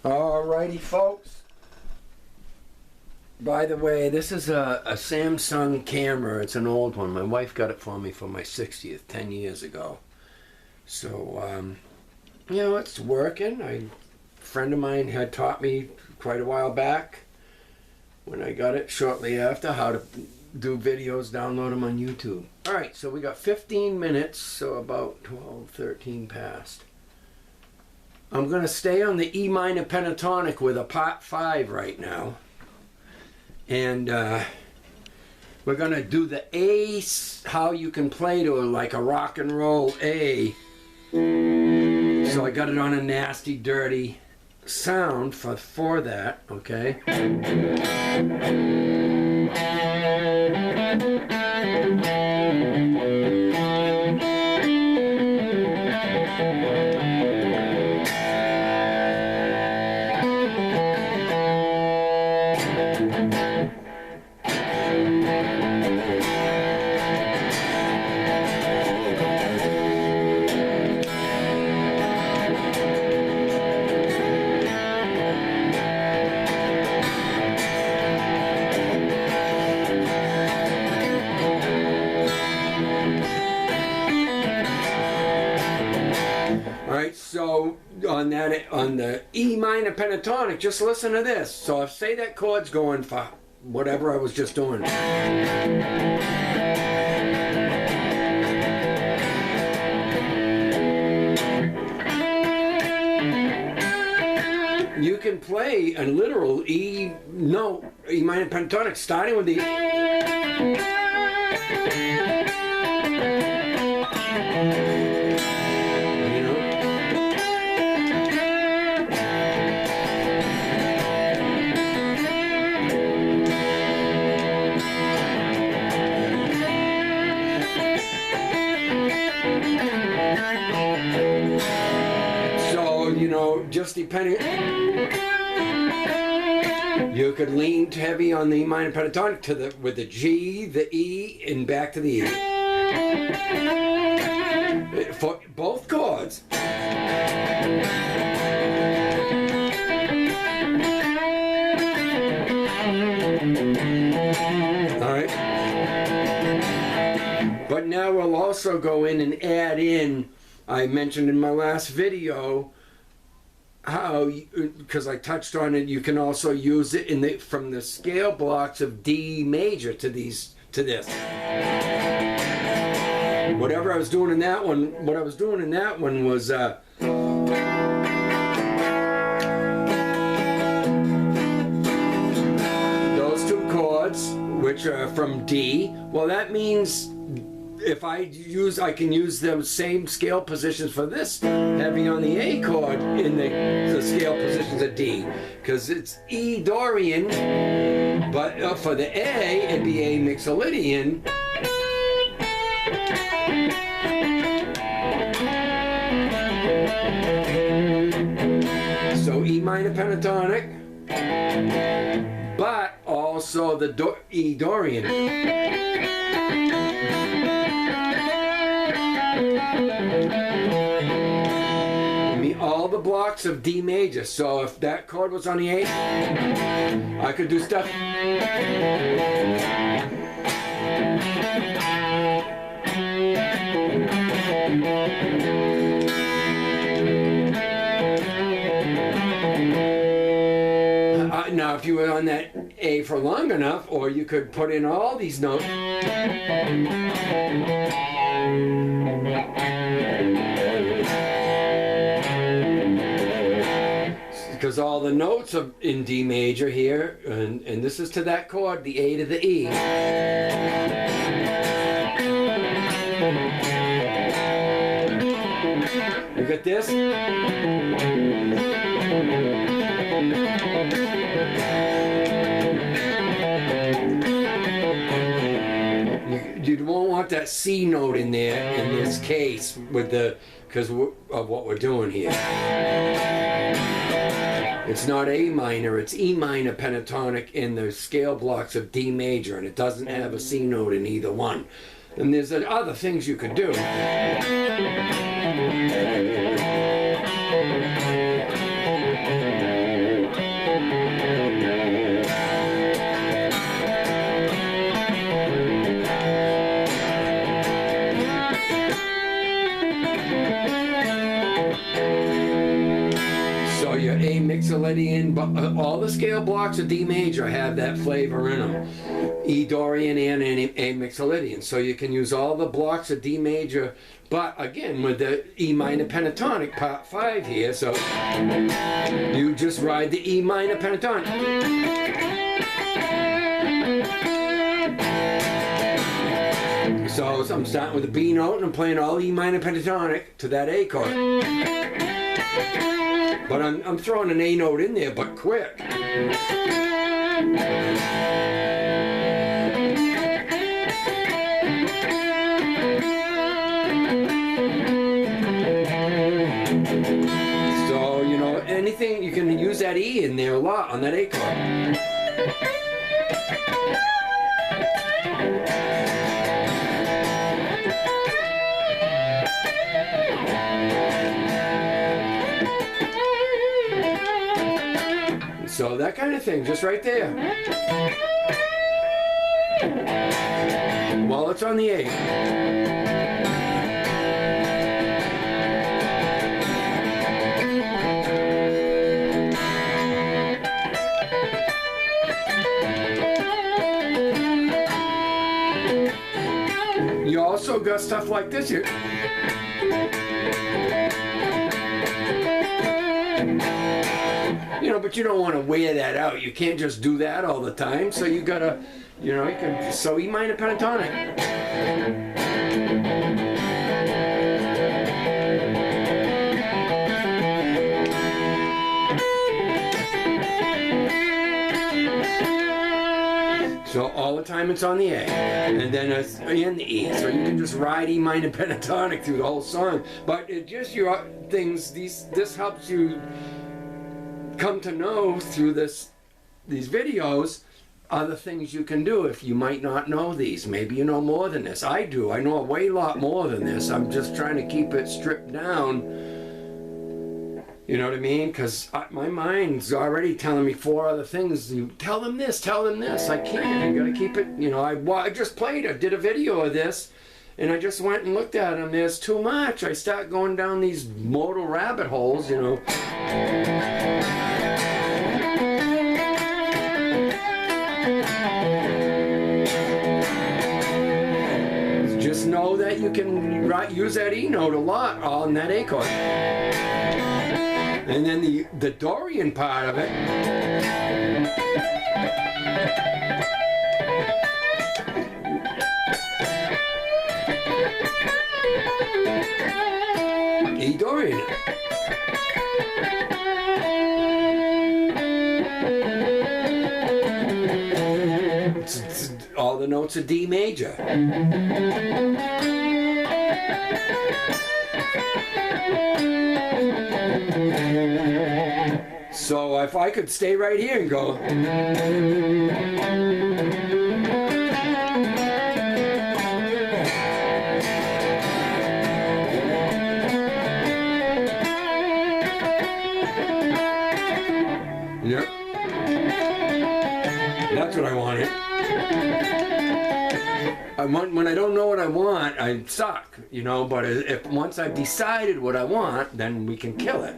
Alrighty, folks. By the way, this is a Samsung camera. It's an old one. My wife got it for me for my 60th, 10 years ago. So, you know, it's working. A friend of mine had taught me quite a while back, when I got it shortly after, how to do videos, download them on YouTube. Alright, so we got 15 minutes, so about 12, 13 past. I'm going to stay on the E minor pentatonic with a part 5 right now. And we're going to do the A, how you can play to like a rock and roll A. So I got it on a nasty, dirty sound for that, okay? So on the E minor pentatonic, just listen to this. So if say that chord's going for whatever I was just doing. You can play a literal E minor pentatonic starting with the just depending, you could lean heavy on the E minor pentatonic with the G, the E, and back to the E. For both chords. Alright. But now we'll also go in and add in, I mentioned in my last video, how, because I touched on it, you can also use it from the scale blocks of D major to this. Whatever I was doing in that one, what I was doing in that one was those two chords, which are from D. Well, that means if I can use those same scale positions for this heavy on the A chord in the scale positions of D, because it's E Dorian, but for the A it'd be A Mixolydian. So E minor pentatonic, but also the E Dorian. All the blocks of D major. So if that chord was on the A, I could do stuff. Now if you were on that A for long enough, or you could put in all these notes. Because all the notes are in D major here, and this is to that chord, the A to the E. You got this? You won't want that C note in there in this case because of what we're doing here. It's not A minor, it's E minor pentatonic in the scale blocks of D major, and it doesn't have a C note in either one. And there's other things you could do. So your A mixolydian, all the scale blocks of D major have that flavor in them. E Dorian and A mixolydian. So you can use all the blocks of D major, but again with the E minor pentatonic part 5 here, so you just ride the E minor pentatonic. So I'm starting with a B note and I'm playing all E minor pentatonic to that A chord. But I'm throwing an A note in there, but quick. So, you know, anything, you can use that E in there a lot on that A chord. So that kind of thing, just right there. While it's on the A. You also got stuff like this here. You know, but you don't want to wear that out. You can't just do that all the time. So you gotta, you know, you can, so E minor pentatonic. So all the time it's on the A, and then it's in the E. So you can just ride E minor pentatonic through the whole song. But it just your things. This helps you come to know through these videos other things you can do if you might not know these. Maybe you know more than this. I do. I know a way lot more than this. I'm just trying to keep it stripped down. You know what I mean? Because my mind's already telling me 4 other things. You tell them this, tell them this. I can't. You got to keep it. You know, I just played. I did a video of this. And I just went and looked at them. There's too much. I start going down these modal rabbit holes, you know. Just know that you can use that E note a lot on that A chord. And then the Dorian part of it. E Dorian. It's all the notes of D major. So if I could stay right here and go. Yep. That's what I wanted. When I don't know what I want, I suck, you know, but if once I've decided what I want, then we can kill it.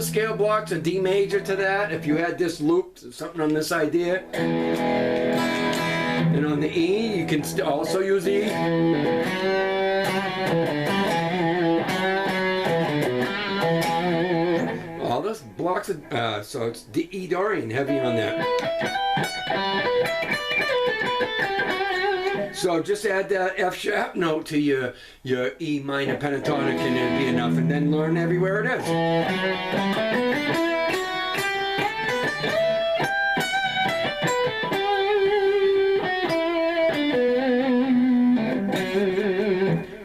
Scale blocks, a D major to that. If you had this looped, something on this idea, and on the E, you can also use E. All those blocks, so it's the E Dorian, heavy on that. So just add that F sharp note to your E minor pentatonic and it'd be enough, and then learn everywhere it is.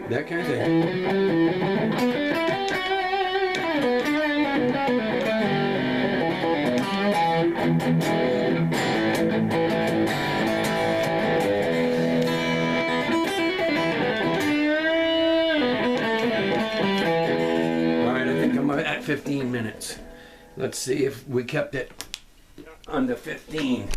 That kind of thing. 15 minutes. Let's see if we kept it under 15.